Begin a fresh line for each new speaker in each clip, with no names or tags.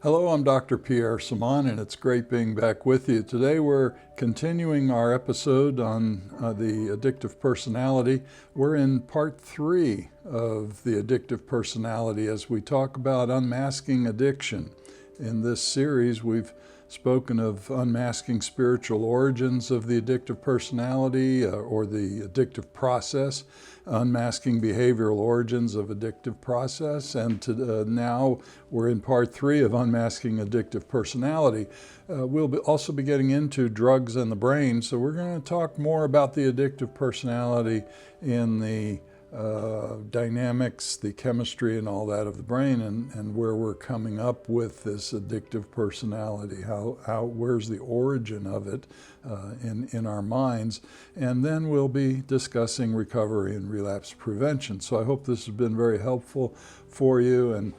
Hello, I'm Dr. Pierre Samaan, and it's great being back with you. Today we're continuing our episode on the addictive personality. We're in part 3 of the addictive personality as we talk about unmasking addiction. In this series, we've spoken of unmasking spiritual origins of the addictive personality or the addictive process, unmasking behavioral origins of addictive process, and now we're in part 3 of unmasking addictive personality. We'll also be getting into drugs and the brain, so we're going to talk more about the addictive personality in the dynamics, the chemistry and all that of the brain, and where we're coming up with this addictive personality, where's the origin of it in our minds. And then we'll be discussing recovery and relapse prevention. So I hope this has been very helpful for you and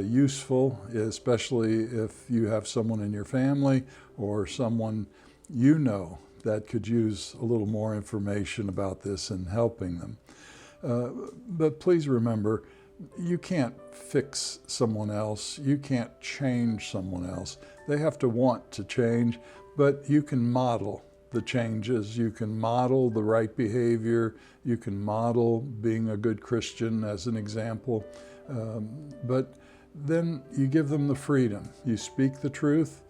useful, especially if you have someone in your family or someone you know that could use a little more information about this and helping them. But please remember, you can't fix someone else. You can't change someone else. They have to want to change, but you can model the changes. You can model the right behavior. You can model being a good Christian as an example. But then you give them the freedom. You speak the truth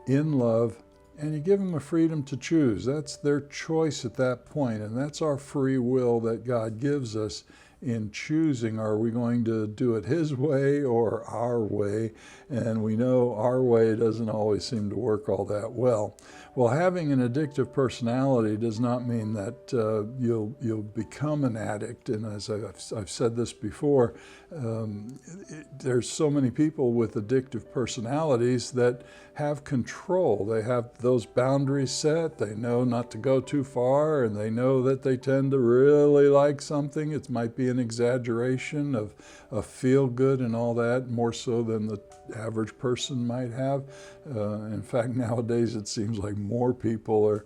in love, and you give them the freedom to choose. That's their choice at that point, and that's our free will that God gives us in choosing, are we going to do it His way or our way? And we know our way doesn't always seem to work all that well. Well, having an addictive personality does not mean that you'll become an addict. And as I've said this before, there's so many people with addictive personalities that have control. They have those boundaries set. They know not to go too far, and they know that they tend to really like something. It might be an exaggeration of feel good and all that, more so than the average person might have. In fact, nowadays it seems like more people are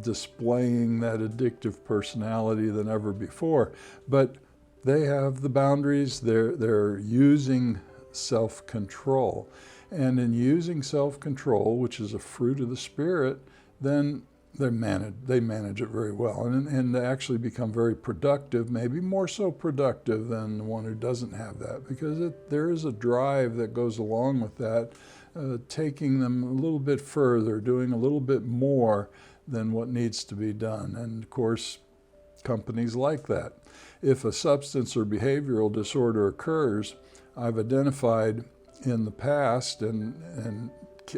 displaying that addictive personality than ever before. But they have the boundaries. They're using self-control. And in using self-control, which is a fruit of the Spirit, then they manage it very well, and they actually become very productive, maybe more so productive than the one who doesn't have that, because there is a drive that goes along with that, taking them a little bit further, doing a little bit more than what needs to be done. And of course, companies like that. If a substance or behavioral disorder occurs, I've identified in the past, and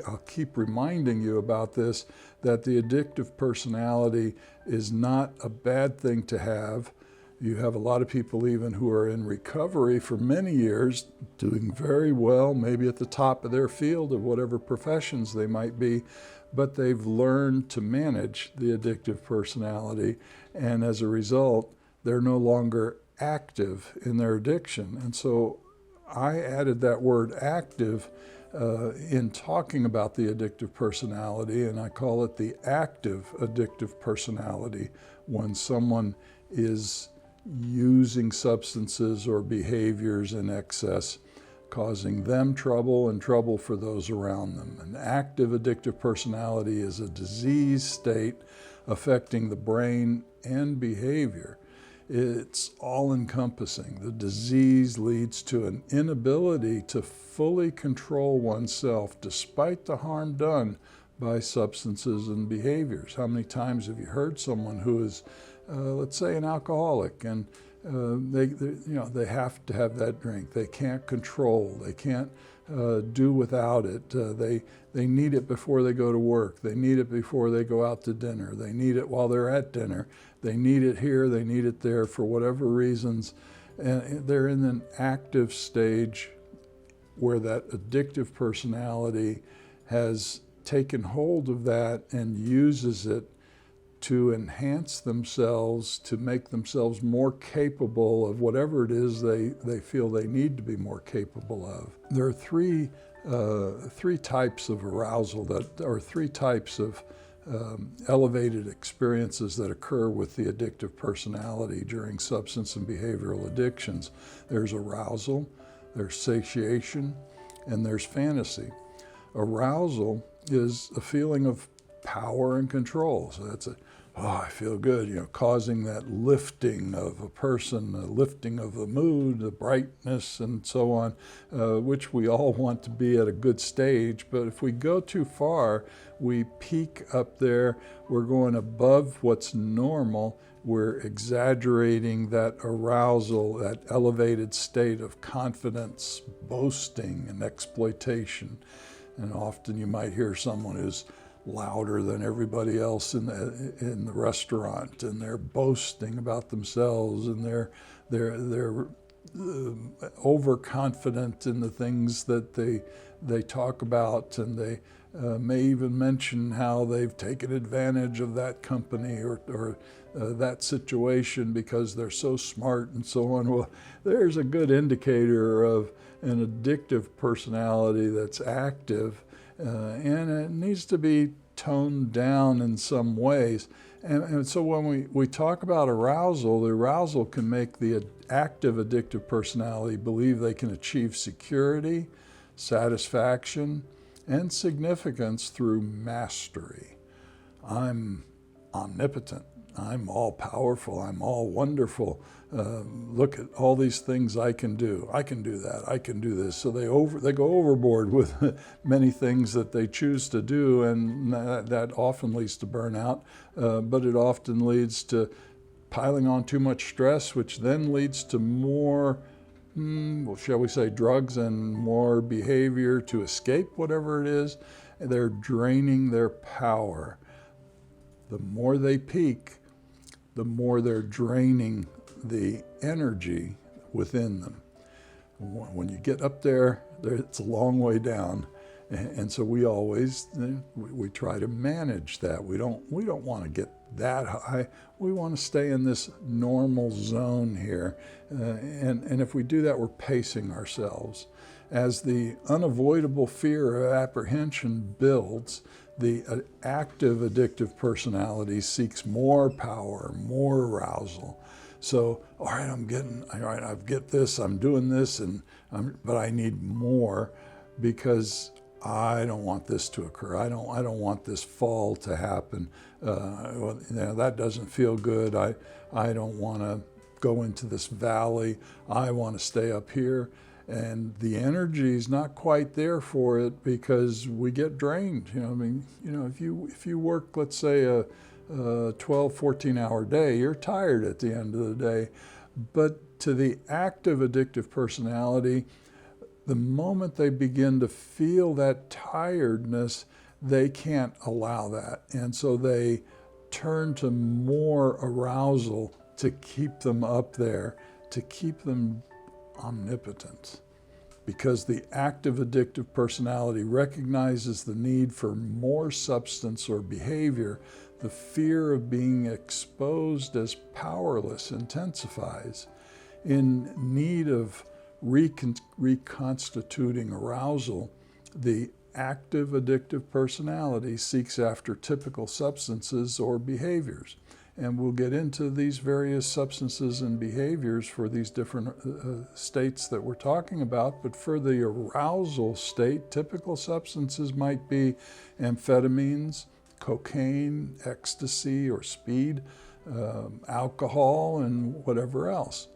I'll keep reminding you about this, that the addictive personality is not a bad thing to have. You have a lot of people even who are in recovery for many years, doing very well, maybe at the top of their field of whatever professions they might be, but they've learned to manage the addictive personality, and as a result, they're no longer active in their addiction. And so I added that word active in talking about the addictive personality, and I call it the active addictive personality, when someone is using substances or behaviors in excess, causing them trouble and trouble for those around them. An active addictive personality is a disease state affecting the brain and behavior. It's all-encompassing. The disease leads to an inability to fully control oneself despite the harm done by substances and behaviors. How many times have you heard someone who is, let's say, an alcoholic, and they have to have that drink. They can't control. They can't do without it. They need it before they go to work. They need it before they go out to dinner. They need it while they're at dinner. They need it here. They need it there for whatever reasons. And they're in an active stage where that addictive personality has taken hold of that and uses it to enhance themselves, to make themselves more capable of whatever it is they feel they need to be more capable of. There are three types of arousal, or three types of elevated experiences that occur with the addictive personality during substance and behavioral addictions. There's arousal, there's satiation, and there's fantasy. Arousal is a feeling of power and control. So that's I feel good, causing that lifting of a person, a lifting of the mood, the brightness, and so on, which we all want to be at a good stage. But if we go too far, we peak up there, we're going above what's normal, we're exaggerating that arousal, that elevated state of confidence, boasting, and exploitation. And often you might hear someone who's louder than everybody else in the restaurant, and they're boasting about themselves, and they're overconfident in the things that they talk about, and they may even mention how they've taken advantage of that company or that situation because they're so smart and so on. Well, there's a good indicator of an addictive personality that's active. And it needs to be toned down in some ways. And so when we talk about arousal, the arousal can make the active addictive personality believe they can achieve security, satisfaction, and significance through mastery. I'm omnipotent. I'm all powerful. I'm all wonderful. Look at all these things I can do. I can do that. I can do this. So they go overboard with many things that they choose to do, and that often leads to burnout. But it often leads to piling on too much stress, which then leads to more, shall we say, drugs and more behavior to escape whatever it is. They're draining their power. The more they peak, the more they're draining the energy within them. When you get up there, it's a long way down, and so we always we try to manage that. We don't want to get that high. We want to stay in this normal zone here, and if we do that, we're pacing ourselves. As the unavoidable fear or apprehension builds, the active addictive personality seeks more power, more arousal. So, all right, I get this, I'm doing this, but I need more because I don't want this to occur. I don't want this fall to happen. That doesn't feel good. I don't want to go into this valley. I want to stay up here. And the energy is not quite there for it because we get drained. If you work, let's say, a 12, 14-hour day, you're tired at the end of the day. But to the active addictive personality, the moment they begin to feel that tiredness, they can't allow that. And so they turn to more arousal to keep them up there, to keep them omnipotent, because the active addictive personality recognizes the need for more substance or behavior. The fear of being exposed as powerless intensifies. In need of reconstituting arousal, the active addictive personality seeks after typical substances or behaviors. And we'll get into these various substances and behaviors for these different states that we're talking about. But for the arousal state, typical substances might be amphetamines, cocaine, ecstasy or speed, alcohol, and whatever else.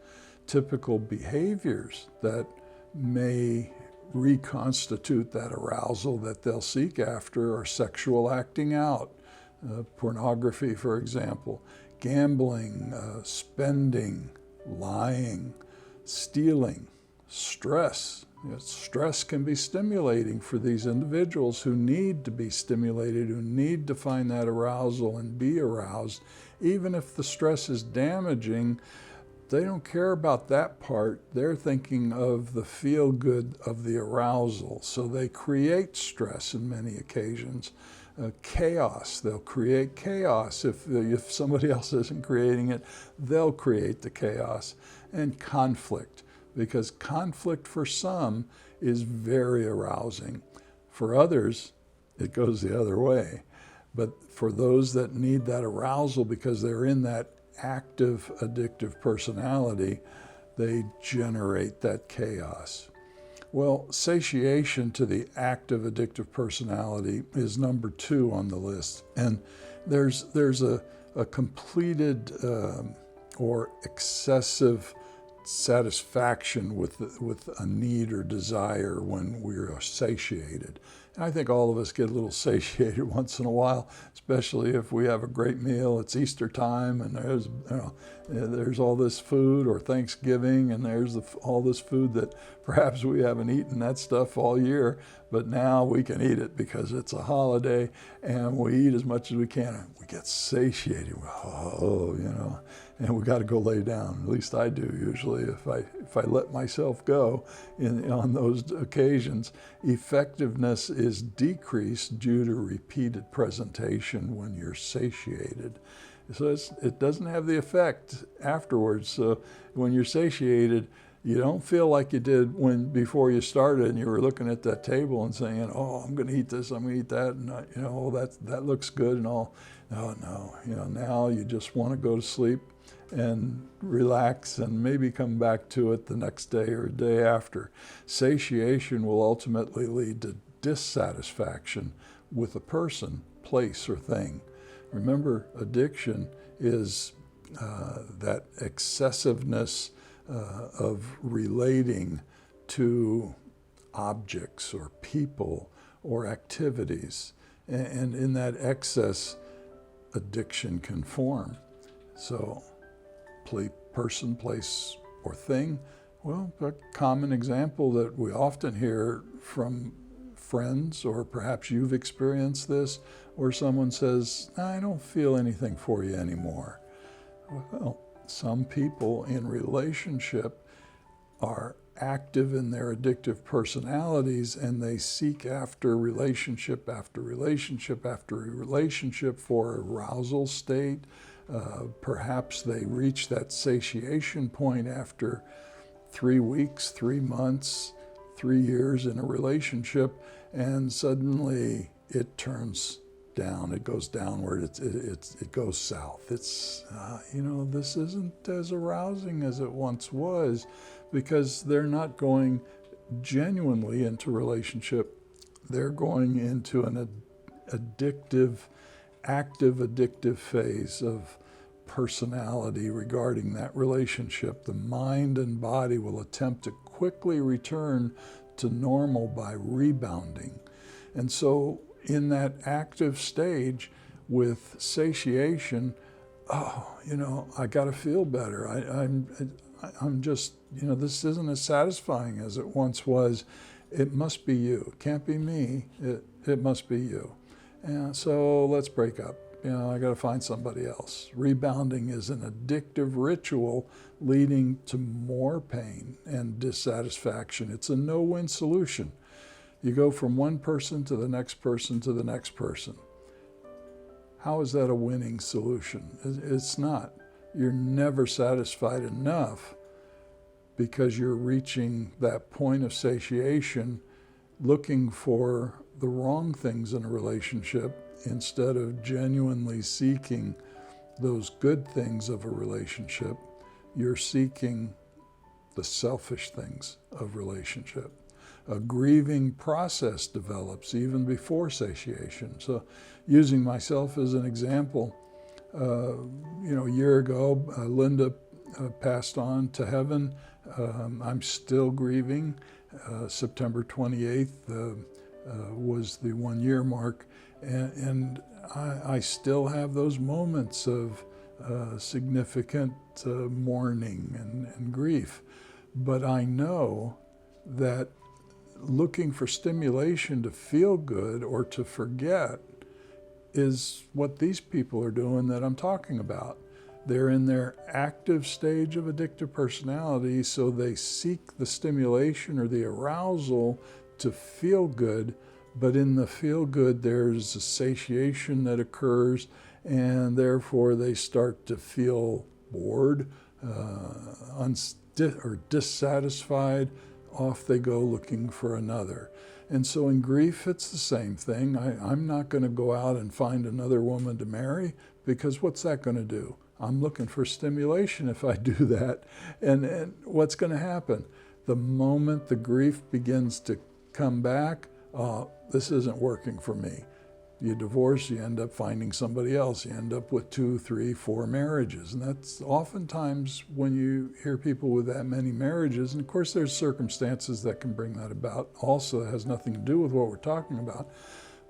Typical behaviors that may reconstitute that arousal that they'll seek after are sexual acting out, pornography, for example, gambling, spending, lying, stealing, stress. Stress can be stimulating for these individuals who need to be stimulated, who need to find that arousal and be aroused. Even if the stress is damaging, they don't care about that part. They're thinking of the feel-good of the arousal. So they create stress in many occasions. Chaos, they'll create chaos. If somebody else isn't creating it, they'll create the chaos. And conflict, because conflict for some is very arousing. For others, it goes the other way. But for those that need that arousal because they're in that active addictive personality, they generate that chaos. Well, satiation to the active addictive personality is number 2 on the list. And there's a completed or excessive satisfaction with a need or desire when we're satiated. And I think all of us get a little satiated once in a while, especially if we have a great meal. It's Easter time, and there's all this food, or Thanksgiving, and there's all this food that perhaps we haven't eaten that stuff all year, but now we can eat it because it's a holiday, and we eat as much as we can. And we get satiated. And we got to go lay down. At least I do usually. If I let myself go on those occasions, effectiveness is decreased due to repeated presentation when you're satiated. So it doesn't have the effect afterwards. So when you're satiated, you don't feel like you did before you started and you were looking at that table and saying, "Oh, I'm going to eat this, I'm going to eat that, and that looks good and all." No. Now you just want to go to sleep and relax and maybe come back to it the next day or a day after. Satiation will ultimately lead to dissatisfaction with a person, place, or thing. Remember, addiction is that excessiveness of relating to objects or people or activities. And in that excess, addiction can form. So, person, place, or thing. Well, a common example that we often hear from friends, or perhaps you've experienced this, where someone says, "I don't feel anything for you anymore." Well, some people in relationship are active in their addictive personalities, and they seek after relationship after relationship after relationship for arousal state. Perhaps they reach that satiation point after 3 weeks, 3 months, 3 years in a relationship, and suddenly it turns down, it goes downward, it goes south. It's, this isn't as arousing as it once was, because they're not going genuinely into relationship. They're going into an active addictive phase of personality regarding that relationship. The mind and body will attempt to quickly return to normal by rebounding. And so in that active stage with satiation, I got to feel better. I'm just, this isn't as satisfying as it once was. It must be you. It can't be me. It must be you. And so let's break up. I got to find somebody else. Rebounding is an addictive ritual leading to more pain and dissatisfaction. It's a no-win solution. You go from one person to the next person to the next person. How is that a winning solution? It's not. You're never satisfied enough because you're reaching that point of satiation looking for the wrong things in a relationship instead of genuinely seeking those good things of a relationship. You're seeking the selfish things of relationship. A grieving process develops even before satiation. So using myself as an example, a year ago, Linda passed on to heaven. I'm still grieving. September 28th was the 1-year mark. And I still have those moments of significant mourning and grief. But I know that looking for stimulation to feel good or to forget is what these people are doing that I'm talking about. They're in their active stage of addictive personality, so they seek the stimulation or the arousal to feel good, but in the feel good there's a satiation that occurs, and therefore they start to feel bored, or dissatisfied. Off they go looking for another. And so in grief, it's the same thing. I'm not going to go out and find another woman to marry, because what's that going to do? I'm looking for stimulation if I do that. And what's going to happen? The moment the grief begins to come back, this isn't working for me. You divorce, you end up finding somebody else. You end up with 2, 3, 4 marriages. And that's oftentimes when you hear people with that many marriages, and of course there's circumstances that can bring that about. Also, it has nothing to do with what we're talking about.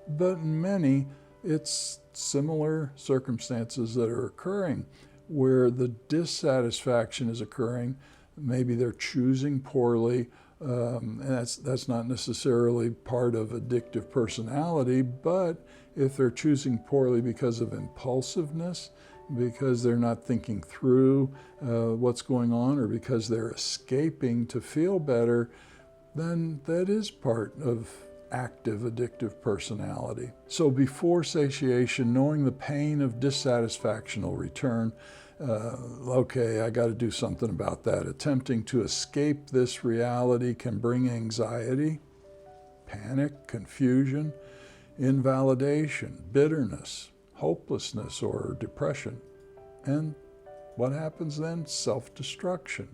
But in many, it's similar circumstances that are occurring where the dissatisfaction is occurring. Maybe they're choosing poorly, and that's not necessarily part of addictive personality, but if they're choosing poorly because of impulsiveness, because they're not thinking through what's going on, or because they're escaping to feel better, then that is part of active addictive personality. So before satiation, knowing the pain of dissatisfaction will return. Okay, I got to do something about that. Attempting to escape this reality can bring anxiety, panic, confusion, invalidation, bitterness, hopelessness, or depression. And what happens then? Self-destruction,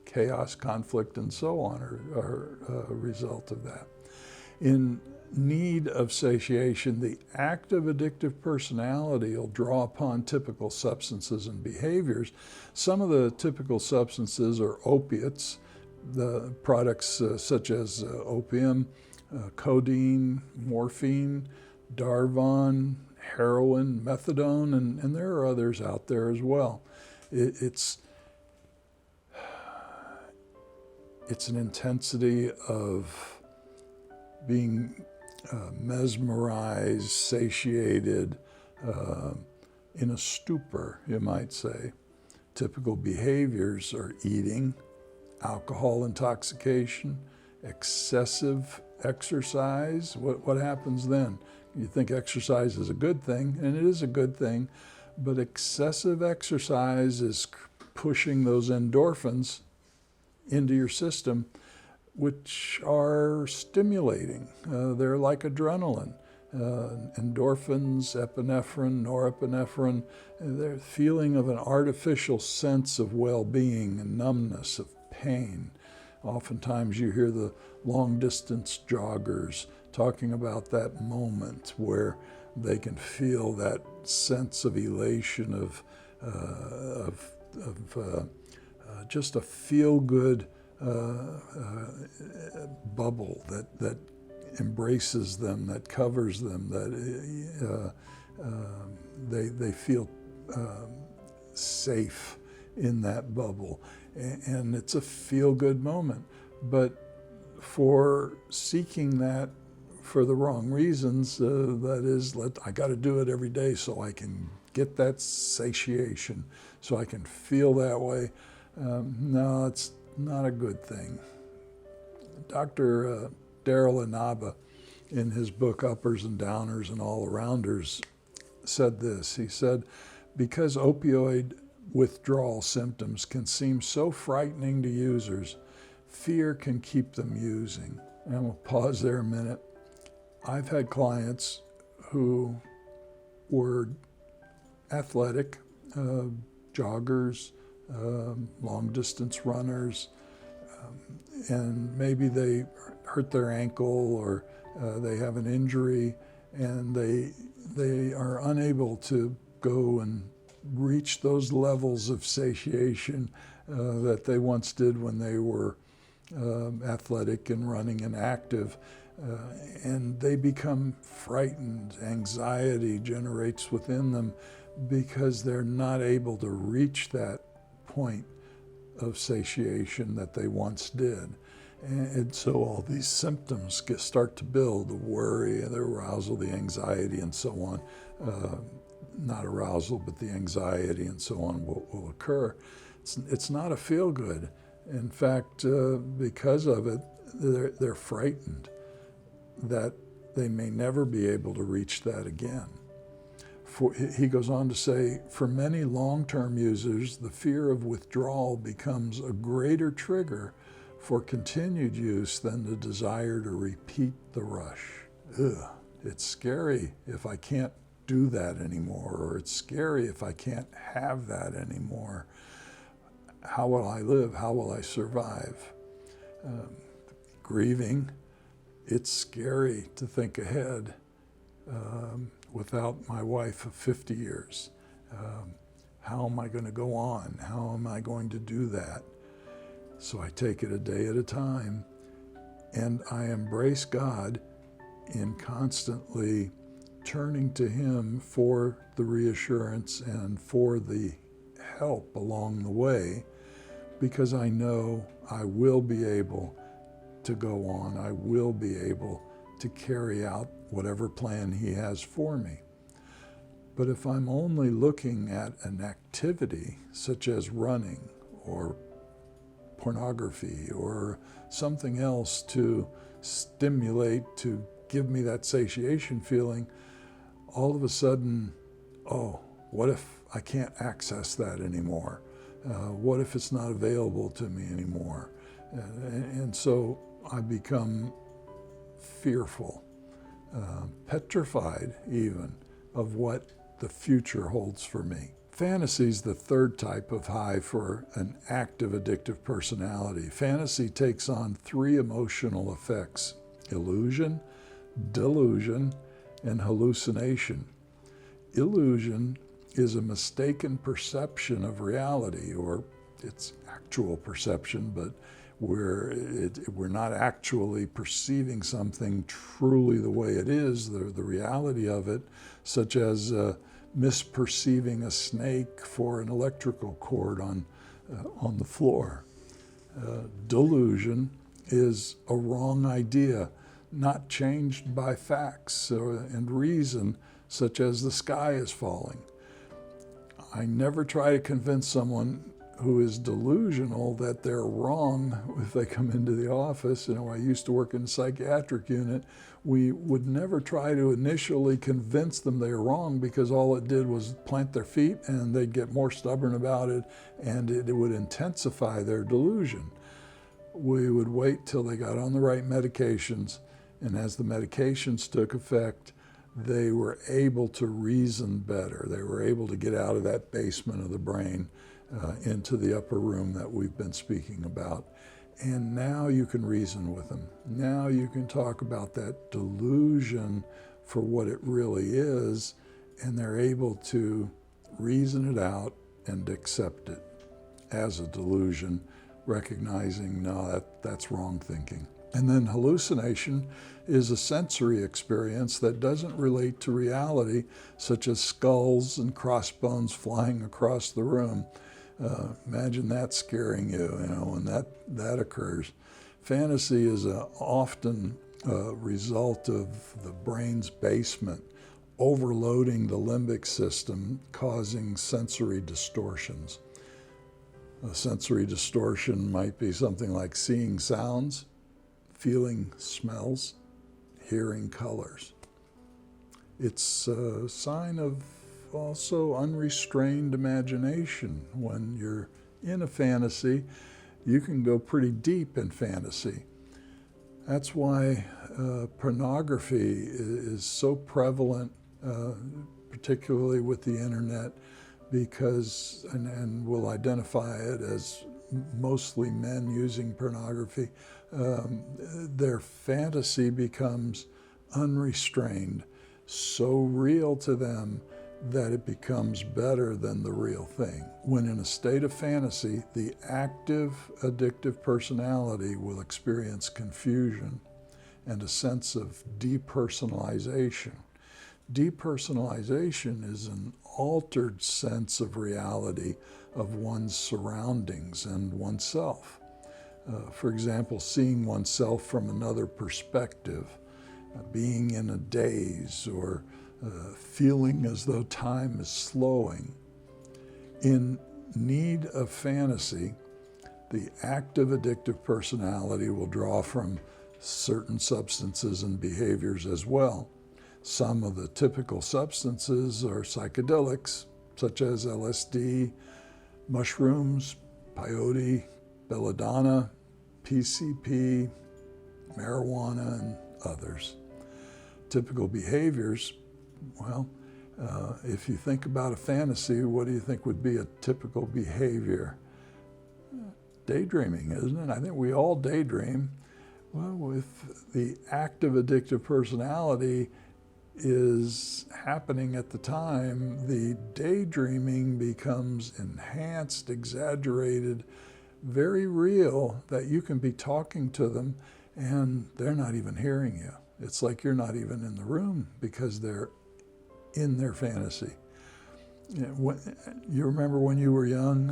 chaos, conflict, and so on are a result of that. In need of satiation, the active addictive personality will draw upon typical substances and behaviors. Some of the typical substances are opiates, the products such as opium, codeine, morphine, Darvon, heroin, methadone, and there are others out there as well. It's an intensity of being mesmerized, satiated, in a stupor, you might say. Typical behaviors are eating, alcohol intoxication, excessive exercise. What happens then? You think exercise is a good thing, and it is a good thing, but excessive exercise is pushing those endorphins into your system, which are stimulating. They're like adrenaline. Endorphins, epinephrine, norepinephrine, they're feeling of an artificial sense of well-being and numbness, of pain. Oftentimes you hear the long-distance joggers talking about that moment where they can feel that sense of elation, of just a feel-good bubble that embraces them, that covers them, that they feel safe in that bubble. And it's a feel-good moment. But for seeking that for the wrong reasons, that is, I got to do it every day so I can get that satiation, so I can feel that way. No, it's not a good thing. Dr. Darryl Inaba, in his book Uppers and Downers and All Arounders, said this. He said, because opioid withdrawal symptoms can seem so frightening to users, fear can keep them using. And we'll pause there a minute. I've had clients who were athletic, joggers, long-distance runners, and maybe they hurt their ankle or they have an injury, and they are unable to go and reach those levels of satiation that they once did when they were athletic and running and active. And they become frightened. Anxiety generates within them because they're not able to reach that point of satiation that they once did. And so all these symptoms start to build: the worry, the arousal, the anxiety, and so on. Not arousal, but the anxiety and so on will occur. It's not a feel-good. In fact, because of it, they're frightened that they may never be able to reach that again. He goes on to say, for many long-term users, the fear of withdrawal becomes a greater trigger for continued use than the desire to repeat the rush. It's scary if I can't do that anymore, or it's scary if I can't have that anymore. How will I live? How will I survive? Grieving, it's scary to think ahead without my wife of 50 years. How am I going to go on? How am I going to do that? So I take it a day at a time, and I embrace God in constantly turning to Him for the reassurance and for the help along the way, because I know I will be able to go on. I will be able to carry out whatever plan He has for me. But if I'm only looking at an activity such as running or pornography or something else to stimulate, to give me that satiation feeling, all of a sudden, oh, what if I can't access that anymore? What if it's not available to me anymore? And so I become fearful, petrified even, of what the future holds for me. Fantasy is the third type of high for an active addictive personality. Fantasy takes on three emotional effects: illusion, delusion, and hallucination. Illusion is a mistaken perception of reality, or it's actual perception, but we're not actually perceiving something truly the way it is, the reality of it, such as misperceiving a snake for an electrical cord on the floor. Delusion is a wrong idea, not changed by facts and reason, such as the sky is falling. I never try to convince someone who is delusional that they're wrong if they come into the office. I used to work in the psychiatric unit. We would never try to initially convince them they're wrong, because all it did was plant their feet and they'd get more stubborn about it, and it would intensify their delusion. We would wait till they got on the right medications, and as the medications took effect, they were able to reason better. They were able to get out of that basement of the brain into the upper room that we've been speaking about. And now you can reason with them. Now you can talk about that delusion for what it really is, and they're able to reason it out and accept it as a delusion, recognizing, no, that's wrong thinking. And then hallucination is a sensory experience that doesn't relate to reality, such as skulls and crossbones flying across the room. Imagine that scaring you, when that occurs. Fantasy is often a result of the brain's basement overloading the limbic system, causing sensory distortions. A sensory distortion might be something like seeing sounds, feeling smells, hearing colors. It's a sign of also unrestrained imagination. When you're in a fantasy, you can go pretty deep in fantasy. That's why pornography is so prevalent, particularly with the internet, because, and we'll identify it as mostly men using pornography, their fantasy becomes unrestrained, so real to them that it becomes better than the real thing. When in a state of fantasy, the active addictive personality will experience confusion and a sense of depersonalization. Depersonalization is an altered sense of reality of one's surroundings and oneself. For example, seeing oneself from another perspective, being in a daze, or feeling as though time is slowing. In need of fantasy, the active addictive personality will draw from certain substances and behaviors as well. Some of the typical substances are psychedelics, such as LSD, mushrooms, peyote, belladonna, PCP, marijuana, and others. Typical behaviors, well, if you think about a fantasy, what do you think would be a typical behavior? daydreaming, isn't it? I think we all daydream. Well, with the active addictive personality is happening at the time, the daydreaming becomes enhanced, exaggerated, very real, that you can be talking to them and they're not even hearing you. It's like you're not even in the room because they're in their fantasy. You remember when you were young,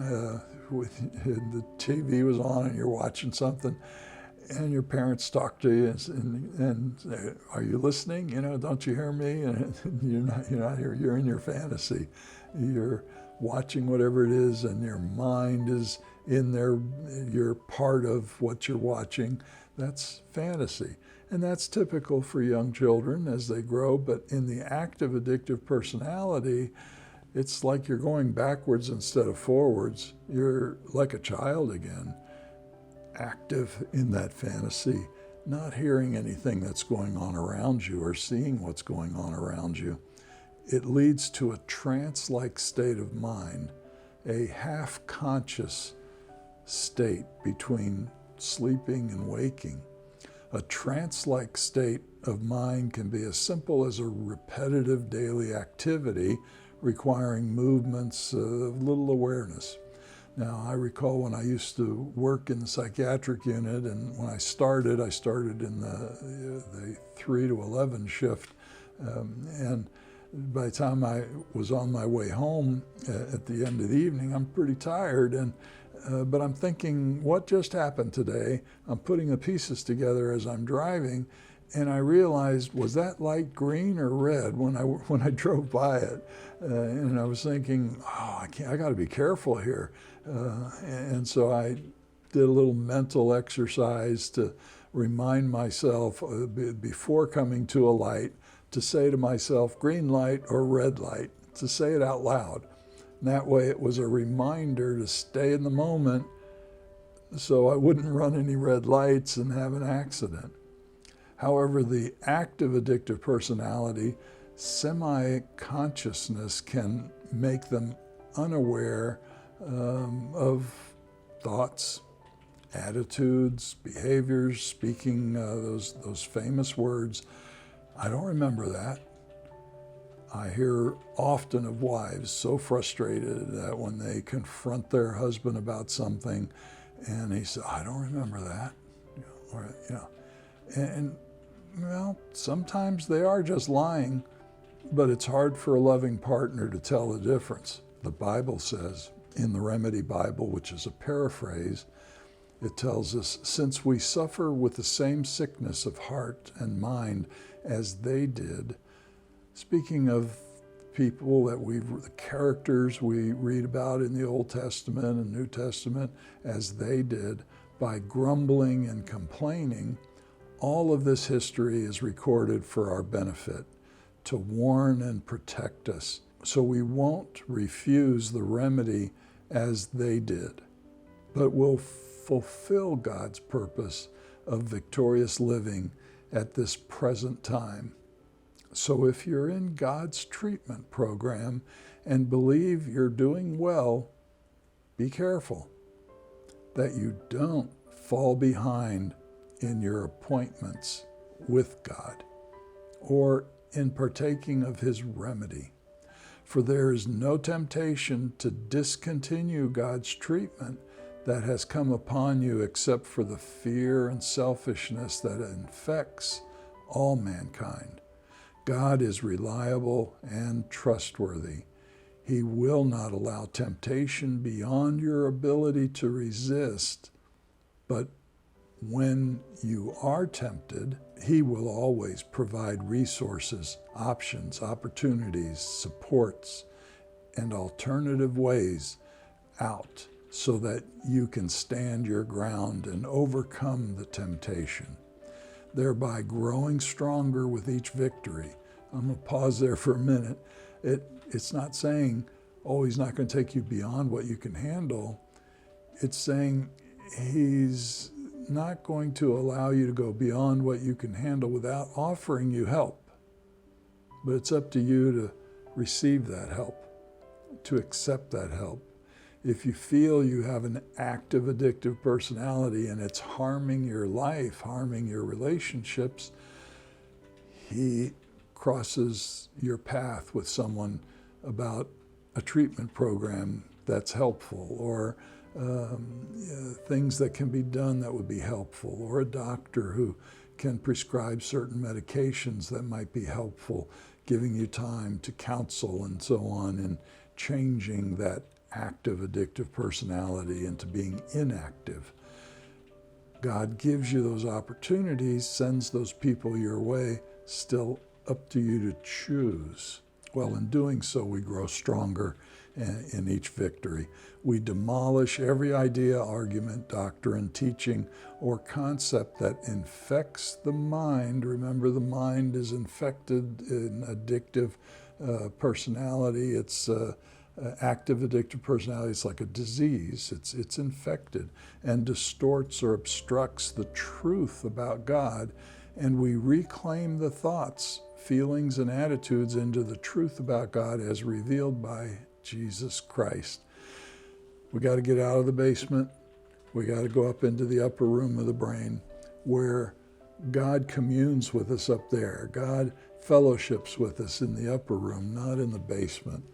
the TV was on and you're watching something, and your parents talk to you and say, "Are you listening? Don't you hear me?" And you're not here. You're in your fantasy. You're watching whatever it is, and your mind is in there. You're part of what you're watching. That's fantasy. And that's typical for young children as they grow. But in the active addictive personality, it's like you're going backwards instead of forwards. You're like a child again, active in that fantasy, not hearing anything that's going on around you or seeing what's going on around you. It leads to a trance-like state of mind, a half-conscious state between sleeping and waking. A trance-like state of mind can be as simple as a repetitive daily activity requiring movements of little awareness. Now, I recall when I used to work in the psychiatric unit, and when I started in the 3 to 11 shift, and by the time I was on my way home at the end of the evening, I'm pretty tired, but I'm thinking, what just happened today? I'm putting the pieces together as I'm driving, and I realized, was that light green or red when I drove by it? And I was thinking, I got to be careful here. And so I did a little mental exercise to remind myself before coming to a light to say to myself, green light or red light, to say it out loud. And that way it was a reminder to stay in the moment so I wouldn't run any red lights and have an accident. However, the active addictive personality, semi-consciousness can make them unaware of thoughts, attitudes, behaviors, speaking those famous words. I don't remember that. I hear often of wives so frustrated that when they confront their husband about something, and he says, "I don't remember that," and well, sometimes they are just lying, but it's hard for a loving partner to tell the difference. The Bible says, in the Remedy Bible, which is a paraphrase, it tells us, since we suffer with the same sickness of heart and mind as they did, speaking of people the characters we read about in the Old Testament and New Testament, as they did, by grumbling and complaining, all of this history is recorded for our benefit, to warn and protect us, so we won't refuse the remedy as they did, but will fulfill God's purpose of victorious living at this present time. So if you're in God's treatment program and believe you're doing well, be careful that you don't fall behind in your appointments with God or in partaking of His remedy. For there is no temptation to discontinue God's treatment that has come upon you except for the fear and selfishness that infects all mankind. God is reliable and trustworthy. He will not allow temptation beyond your ability to resist, but when you are tempted, He will always provide resources, options, opportunities, supports, and alternative ways out so that you can stand your ground and overcome the temptation, thereby growing stronger with each victory. I'm going to pause there for a minute. It's not saying, He's not going to take you beyond what you can handle. It's saying He's not going to allow you to go beyond what you can handle without offering you help. But it's up to you to receive that help, to accept that help. If you feel you have an active addictive personality and it's harming your life, harming your relationships, he crosses your path with someone about a treatment program that's helpful, or things that can be done that would be helpful, or a doctor who can prescribe certain medications that might be helpful, giving you time to counsel and so on, and changing that active addictive personality into being inactive. God gives you those opportunities, sends those people your way, still up to you to choose. Well, in doing so, we grow stronger in each victory. We demolish every idea, argument, doctrine, teaching, or concept that infects the mind. Remember, the mind is infected in addictive personality. It's active addictive personality. It's like a disease. It's infected and distorts or obstructs the truth about God. And we reclaim the thoughts, feelings, and attitudes into the truth about God as revealed by Jesus Christ. We got to get out of the basement. We got to go up into the upper room of the brain where God communes with us up there. God fellowships with us in the upper room, not in the basement.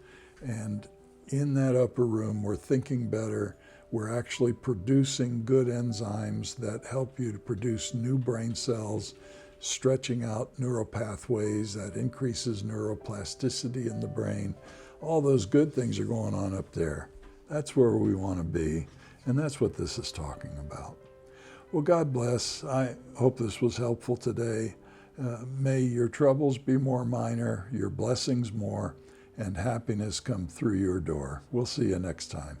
And in that upper room, we're thinking better. We're actually producing good enzymes that help you to produce new brain cells, stretching out neural pathways that increases neuroplasticity in the brain. All those good things are going on up there. That's where we want to be, and that's what this is talking about. Well, God bless. I hope this was helpful today. May your troubles be more minor, your blessings more, and happiness come through your door. We'll see you next time.